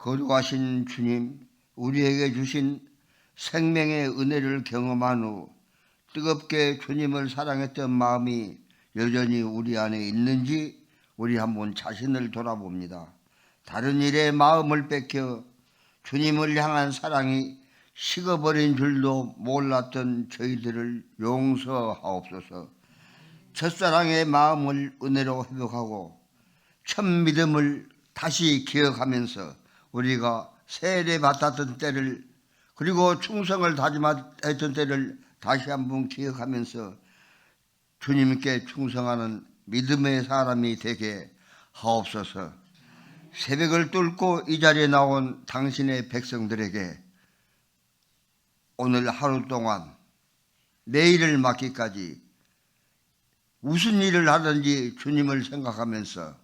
거룩하신 주님, 우리에게 주신 생명의 은혜를 경험한 후 뜨겁게 주님을 사랑했던 마음이 여전히 우리 안에 있는지 우리 한번 자신을 돌아봅니다. 다른 일에 마음을 뺏겨 주님을 향한 사랑이 식어버린 줄도 몰랐던 저희들을 용서하옵소서. 첫사랑의 마음을 은혜로 회복하고 첫 믿음을 다시 기억하면서 우리가 세례받았던 때를 그리고 충성을 다짐했던 때를 다시 한번 기억하면서 주님께 충성하는 믿음의 사람이 되게 하옵소서. 새벽을 뚫고 이 자리에 나온 당신의 백성들에게 오늘 하루 동안 내일을 맞기까지 무슨 일을 하든지 주님을 생각하면서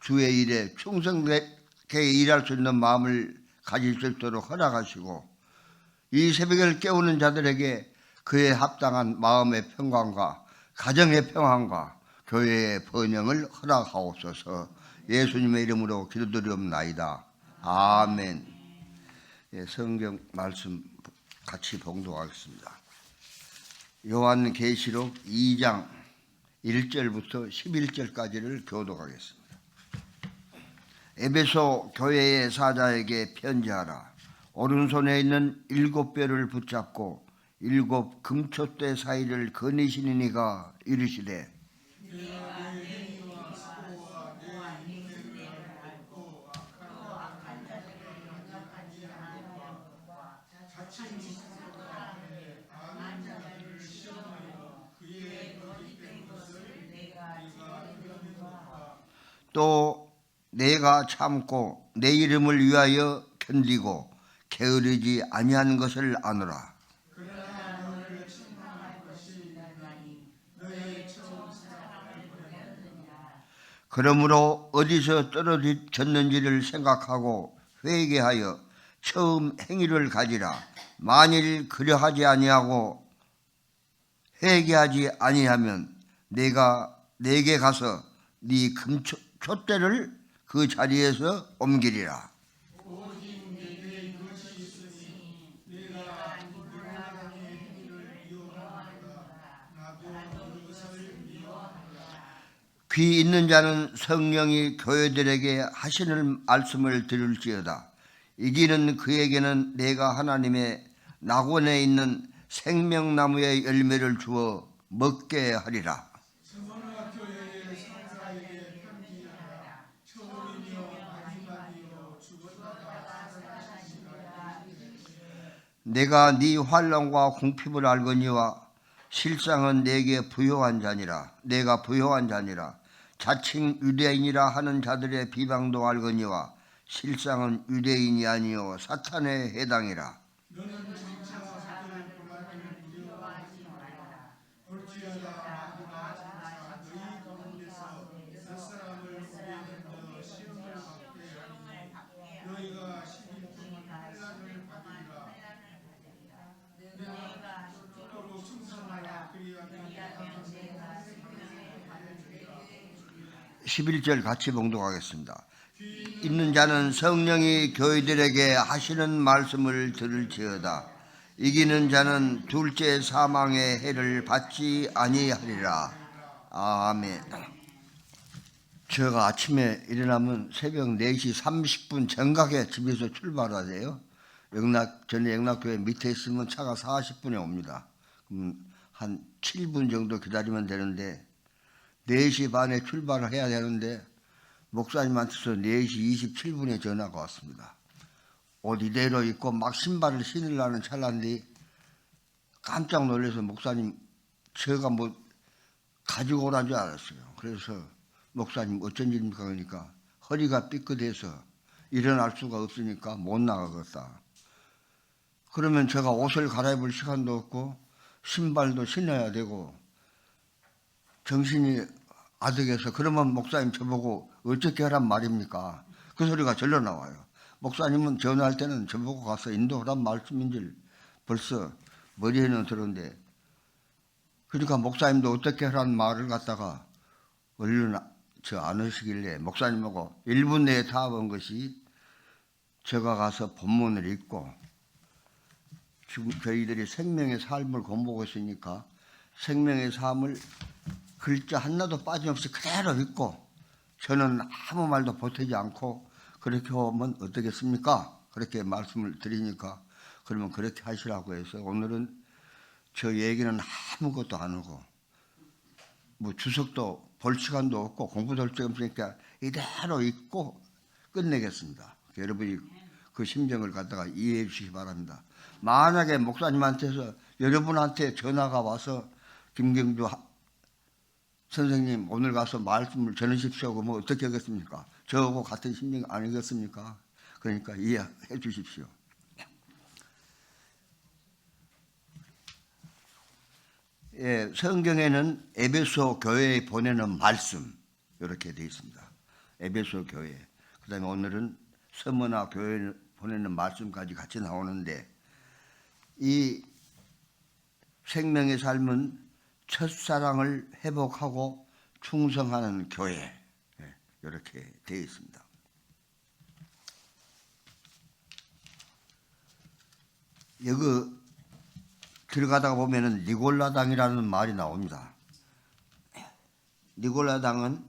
주의 일에 충성되게 일할 수 있는 마음을 가질 수 있도록 허락하시고 이 새벽을 깨우는 자들에게 그에 합당한 마음의 평강과 가정의 평안과 교회의 번영을 허락하옵소서. 예수님의 이름으로 기도드리옵나이다. 아멘. 성경 말씀 같이 봉독하겠습니다. 요한계시록 2장 1절부터 11절까지를 교독하겠습니다. 에베소 교회의 사자에게 편지하라. 오른손에 있는 7뼈를 붙잡고 7 금촛대 사이를 거니시는 이가 이르시되 또 내가 참고 내 이름을 위하여 견디고 게으르지 아니한 것을 아노라. 그러므로 어디서 떨어졌는지를 생각하고 회개하여 처음 행위를 가지라. 만일 그려하지 아니하고 회개하지 아니하면 내가 내게 가서 네 금촛대를 그 자리에서 옮기리라. 귀 있는 자는 성령이 교회들에게 하시는 말씀을 들을지어다. 이기는 그에게는 내가 하나님의 낙원에 있는 생명나무의 열매를 주어 먹게 하리라. 내가 네 환난과 궁핍을 알거니와 실상은 내게 부요한 자니라. 내가 부요한 자니라. 자칭 유대인이라 하는 자들의 비방도 알거니와 실상은 유대인이 아니요 사탄에 해당이라. 십 11절 같이 봉독하겠습니다. 있는 자는 성령이 교회들에게 하시는 말씀을 들을지어다. 이기는 자는 둘째 사망의 해를 받지 아니하리라. 아멘. 제가 아침에 일어나면 새벽 4시 30분 정각에 집에서 출발하세요. 전에 영락교회 밑에 있으면 차가 40분에 옵니다. 그럼 한 7분 정도 기다리면 되는데 4시 반에 출발을 해야 되는데 목사님한테서 4시 27분에 전화가 왔습니다. 옷 이대로 입고 막 신발을 신으려는 찰나인데 깜짝 놀라서 목사님 제가 뭐 가지고 오라는 줄 알았어요. 그래서 목사님 어쩐 일입니까? 그러니까 허리가 삐끗해서 일어날 수가 없으니까 못 나가겠다. 그러면 제가 옷을 갈아입을 시간도 없고 신발도 신어야 되고 정신이 아득해서 그러면 목사님 저보고 어떻게 하란 말입니까? 그 소리가 절로 나와요. 목사님은 전화할 때는 저보고 가서 인도하란 말씀인 줄 벌써 머리에는 들었는데 그러니까 목사님도 어떻게 하란 말을 갖다가 얼른 저 안 오시길래 목사님하고 1분 내에 다 본 것이 제가 가서 본문을 읽고 지금 저희들이 생명의 삶을 공부하고 있으니까 생명의 삶을 글자 하나도 빠짐없이 그대로 읽고 저는 아무 말도 보태지 않고 그렇게 하면 어떻겠습니까? 그렇게 말씀을 드리니까 그러면 그렇게 하시라고 해서 오늘은 저 얘기는 아무것도 안 하고 뭐 주석도 볼 시간도 없고 공부도 할 시간 없으니까 이대로 읽고 끝내겠습니다. 여러분이 그 심정을 갖다가 이해해 주시기 바랍니다. 만약에 목사님한테서 여러분한테 전화가 와서 김경주 선생님 오늘 가서 말씀을 전하십시오 그러면 어떻게 하겠습니까? 저하고 같은 심정 아니겠습니까? 그러니까 이해해 주십시오. 예, 성경에는 에베소 교회에 보내는 말씀 이렇게 되어 있습니다. 에베소 교회. 그 다음에 오늘은 서머나 교회에 보내는 말씀까지 같이 나오는데 이 생명의 삶은 첫사랑을 회복하고 충성하는 교회 이렇게 되어 있습니다. 여기 들어가다가 보면은 니골라당이라는 말이 나옵니다. 니골라당은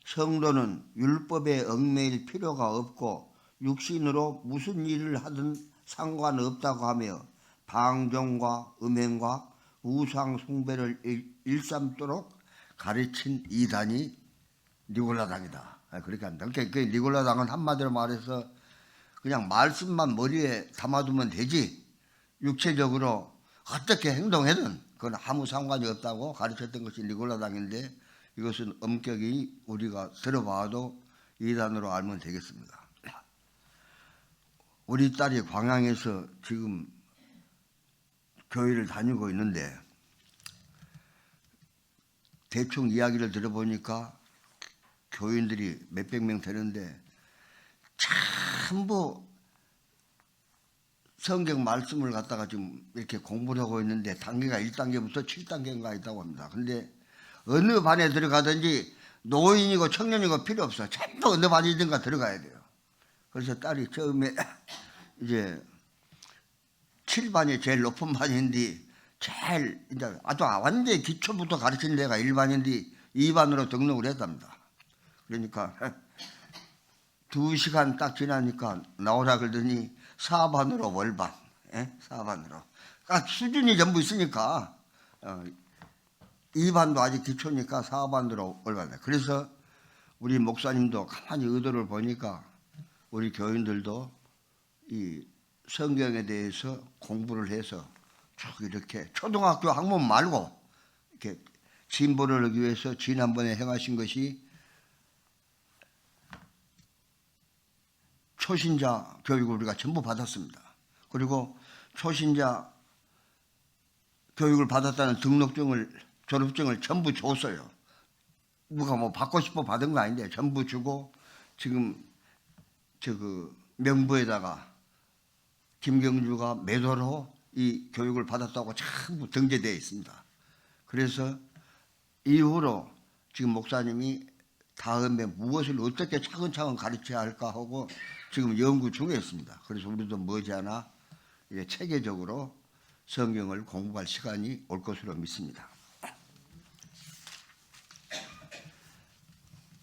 성도는 율법에 얽매일 필요가 없고 육신으로 무슨 일을 하든 상관없다고 하며 방종과 음행과 우상 숭배를 일삼도록 가르친 이단이 니골라당이다. 그렇게 한다. 그러니까 니골라당은 한마디로 말해서 그냥 말씀만 머리에 담아두면 되지 육체적으로 어떻게 행동해든 그건 아무 상관이 없다고 가르쳤던 것이 니골라당인데 이것은 엄격히 우리가 들어봐도 이단으로 알면 되겠습니다. 우리 딸이 광양에서 지금 교회를 다니고 있는데 대충 이야기를 들어보니까 교인들이 몇백 명 되는데 전부 성경 말씀을 갖다가 지금 이렇게 공부를 하고 있는데 단계가 1단계부터 7단계인가 있다고 합니다. 근데 어느 반에 들어가든지 노인이고 청년이고 필요 없어. 전부 어느 반이든가 들어가야 돼요. 그래서 딸이 처음에 이제 7반이 제일 높은 반인데 제일 이제 아주 완전히 기초부터 가르치는 데가 1반인데 2반으로 등록을 했답니다. 그러니까 2시간 딱 지나니까 나오라 그러더니 4반으로 월반, 4반으로. 그러니까 수준이 전부 있으니까 2반도 아직 기초니까 4반으로 월반. 그래서 우리 목사님도 가만히 의도를 보니까 우리 교인들도 이 성경에 대해서 공부를 해서 쭉 이렇게 초등학교 학문 말고 이렇게 진보를 하기 위해서 지난번에 행하신 것이 초신자 교육을 우리가 전부 받았습니다. 그리고 초신자 교육을 받았다는 등록증을 졸업증을 전부 줬어요. 누가 뭐 받고 싶어 받은 거 아닌데 전부 주고 지금 그 명부에다가 김경주가 매도로 이 교육을 받았다고 전부 등재되어 있습니다. 그래서 이후로 지금 목사님이 다음에 무엇을 어떻게 차근차근 가르쳐야 할까 하고 지금 연구 중에 있습니다. 그래서 우리도 머지않아 이제 체계적으로 성경을 공부할 시간이 올 것으로 믿습니다.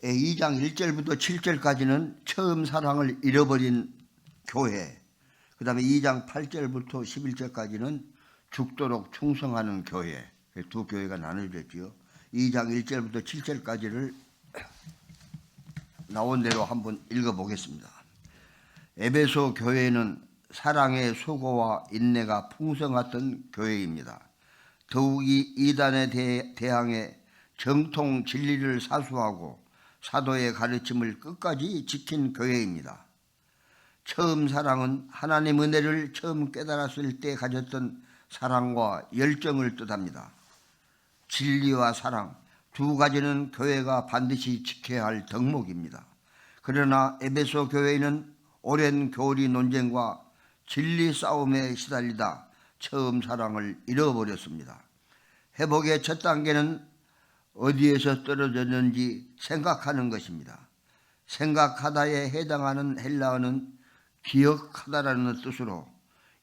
2장 1절부터 7절까지는 처음 사랑을 잃어버린 교회, 그 다음에 2장 8절부터 11절까지는 죽도록 충성하는 교회, 두 교회가 나눠졌지요. 2장 1절부터 7절까지를 나온 대로 한번 읽어보겠습니다. 에베소 교회는 사랑의 수고와 인내가 풍성했던 교회입니다. 더욱이 이단에 대항해 정통 진리를 사수하고 사도의 가르침을 끝까지 지킨 교회입니다. 처음 사랑은 하나님 은혜를 처음 깨달았을 때 가졌던 사랑과 열정을 뜻합니다. 진리와 사랑 두 가지는 교회가 반드시 지켜야 할 덕목입니다. 그러나 에베소 교회는 오랜 교리 논쟁과 진리 싸움에 시달리다 처음 사랑을 잃어버렸습니다. 회복의 첫 단계는 어디에서 떨어졌는지 생각하는 것입니다. 생각하다에 해당하는 헬라어는 기억하다라는 뜻으로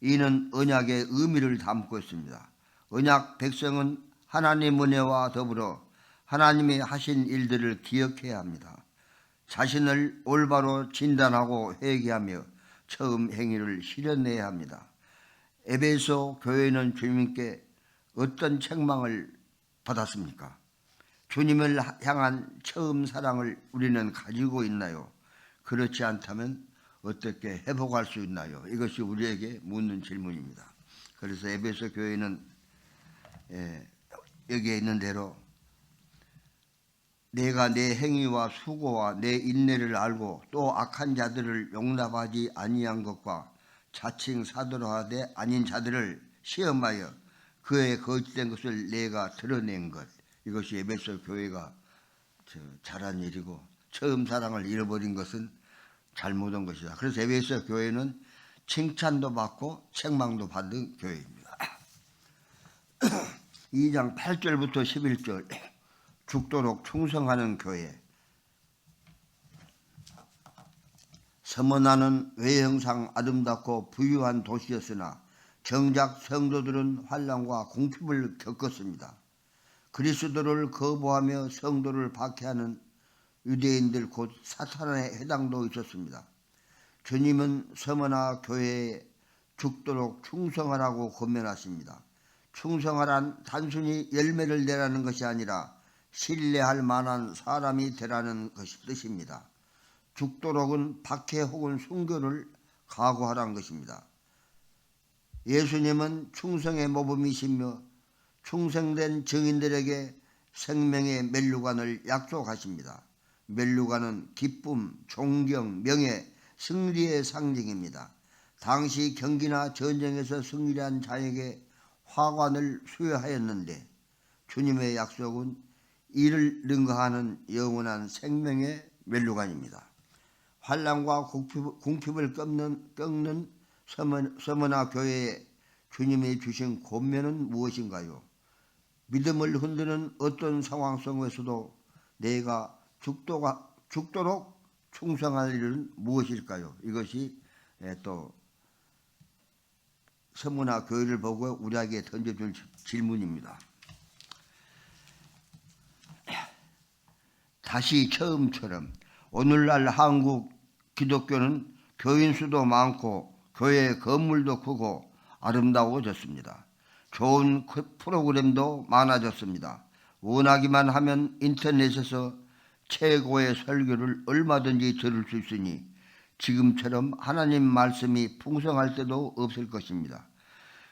이는 언약의 의미를 담고 있습니다. 언약 백성은 하나님 은혜와 더불어 하나님이 하신 일들을 기억해야 합니다. 자신을 올바로 진단하고 회개하며 처음 행위를 실현해야 합니다. 에베소 교회는 주님께 어떤 책망을 받았습니까? 주님을 향한 처음 사랑을 우리는 가지고 있나요? 그렇지 않다면 어떻게 회복할 수 있나요? 이것이 우리에게 묻는 질문입니다. 그래서 에베소 교회는 여기에 있는 대로 내가 내 행위와 수고와 내 인내를 알고 또 악한 자들을 용납하지 아니한 것과 자칭 사도로 하되 아닌 자들을 시험하여 그의 거짓된 것을 내가 드러낸 것, 이것이 에베소 교회가 잘한 일이고 처음 사랑을 잃어버린 것은 잘못한 것이다. 그래서 에베소 교회는 칭찬도 받고 책망도 받은 교회입니다. 2장 8절부터 11절 죽도록 충성하는 교회. 서머나는 외형상 아름답고 부유한 도시였으나 정작 성도들은 환난과 궁핍을 겪었습니다. 그리스도를 거부하며 성도를 박해하는 유대인들 곧 사탄의 해당도 있었습니다. 주님은 서머나 교회에 죽도록 충성하라고 권면하십니다. 충성하란 단순히 열매를 내라는 것이 아니라 신뢰할 만한 사람이 되라는 것이 뜻입니다. 죽도록은 박해 혹은 순교를 각오하라는 것입니다. 예수님은 충성의 모범이시며 충성된 증인들에게 생명의 면류관을 약속하십니다. 면류관은 기쁨, 존경, 명예, 승리의 상징입니다. 당시 경기나 전쟁에서 승리한 자에게 화관을 수여하였는데 주님의 약속은 이를 능가하는 영원한 생명의 면류관입니다. 환난과 궁핍을 꺾는 서머나 교회에 주님이 주신 권면은 무엇인가요? 믿음을 흔드는 어떤 상황 속에서도 내가 죽도록 충성할 일은 무엇일까요? 이것이 또 서머나 교회를 보고 우리에게 던져줄 질문입니다. 다시 처음처럼 오늘날 한국 기독교는 교인 수도 많고 교회 건물도 크고 아름다워졌습니다. 좋은 프로그램도 많아졌습니다. 원하기만 하면 인터넷에서 최고의 설교를 얼마든지 들을 수 있으니 지금처럼 하나님 말씀이 풍성할 때도 없을 것입니다.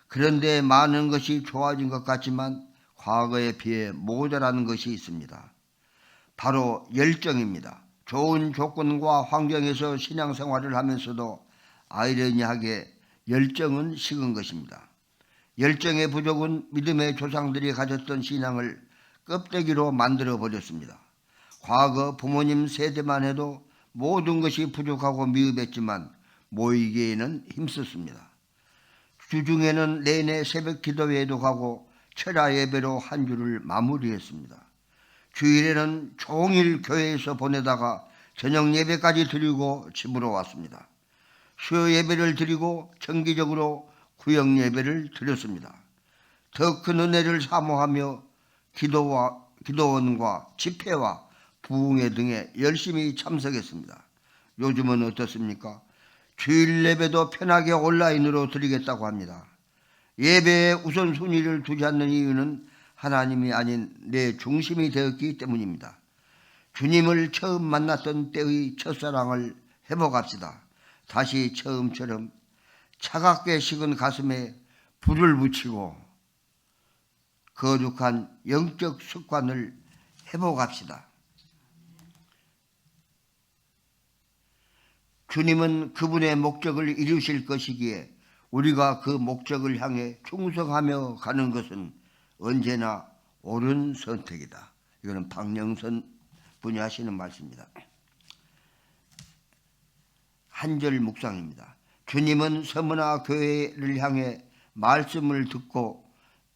그런데 많은 것이 좋아진 것 같지만 과거에 비해 모자라는 것이 있습니다. 바로 열정입니다. 좋은 조건과 환경에서 신앙생활을 하면서도 아이러니하게 열정은 식은 것입니다. 열정의 부족은 믿음의 조상들이 가졌던 신앙을 껍데기로 만들어버렸습니다. 과거 부모님 세대만 해도 모든 것이 부족하고 미흡했지만 모이기에는 힘썼습니다. 주중에는 내내 새벽 기도회에도 가고 철야 예배로 한 주를 마무리했습니다. 주일에는 종일 교회에서 보내다가 저녁 예배까지 드리고 집으로 왔습니다. 수요 예배를 드리고 정기적으로 구역 예배를 드렸습니다. 더 큰 은혜를 사모하며 기도원과 집회와 부흥회 등에 열심히 참석했습니다. 요즘은 어떻습니까? 주일 예배도 편하게 온라인으로 드리겠다고 합니다. 예배에 우선순위를 두지 않는 이유는 하나님이 아닌 내 중심이 되었기 때문입니다. 주님을 처음 만났던 때의 첫사랑을 회복합시다. 다시 처음처럼 차갑게 식은 가슴에 불을 붙이고 거룩한 영적 습관을 회복합시다. 주님은 그분의 목적을 이루실 것이기에 우리가 그 목적을 향해 충성하며 가는 것은 언제나 옳은 선택이다. 이거는 박영선 분이 하시는 말씀입니다. 한 절 묵상입니다. 주님은 서머나 교회를 향해 말씀을 듣고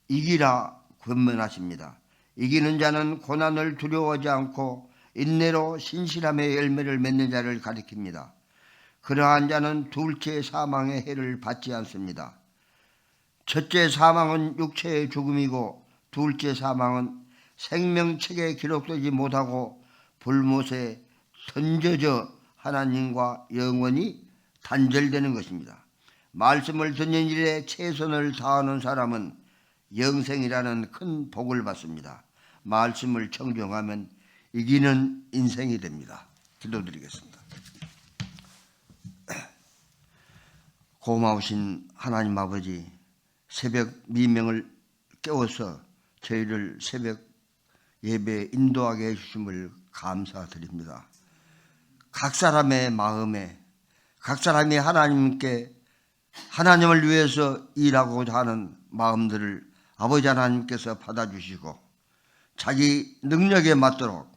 이기라 권면하십니다. 이기는 자는 고난을 두려워하지 않고 인내로 신실함의 열매를 맺는 자를 가리킵니다. 그러한 자는 둘째 사망의 해를 받지 않습니다. 첫째 사망은 육체의 죽음이고 둘째 사망은 생명책에 기록되지 못하고 불못에 던져져 하나님과 영원히 단절되는 것입니다. 말씀을 듣는 일에 최선을 다하는 사람은 영생이라는 큰 복을 받습니다. 말씀을 청정하면 이기는 인생이 됩니다. 기도드리겠습니다. 고마우신 하나님 아버지, 새벽 미명을 깨워서 저희를 새벽 예배에 인도하게 해주심을 감사드립니다. 각 사람의 마음에, 각 사람이 하나님을 위해서 일하고자 하는 마음들을 아버지 하나님께서 받아주시고 자기 능력에 맞도록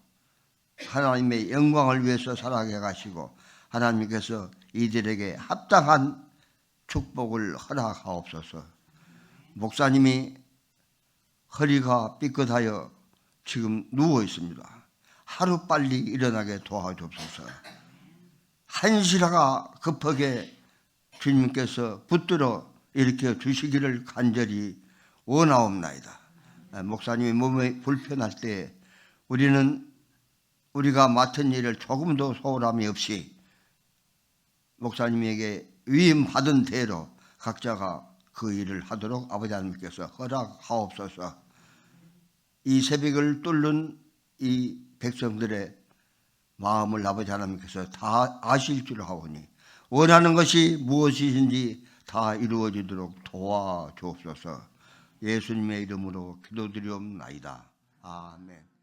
하나님의 영광을 위해서 살아가게 하시고 하나님께서 이들에게 합당한 축복을 허락하옵소서. 목사님이 허리가 삐끗하여 지금 누워 있습니다. 하루빨리 일어나게 도와주옵소서. 한시라가 급하게 주님께서 붙들어 일으켜 주시기를 간절히 원하옵나이다. 목사님이 몸이 불편할 때 우리가 맡은 일을 조금도 소홀함이 없이 목사님에게 위임받은 대로 각자가 그 일을 하도록 아버지 하나님께서 허락하옵소서. 이 새벽을 뚫는 이 백성들의 마음을 아버지 하나님께서 다 아실 줄 아오니 원하는 것이 무엇이든지 다 이루어지도록 도와주옵소서. 예수님의 이름으로 기도드리옵나이다. 아멘.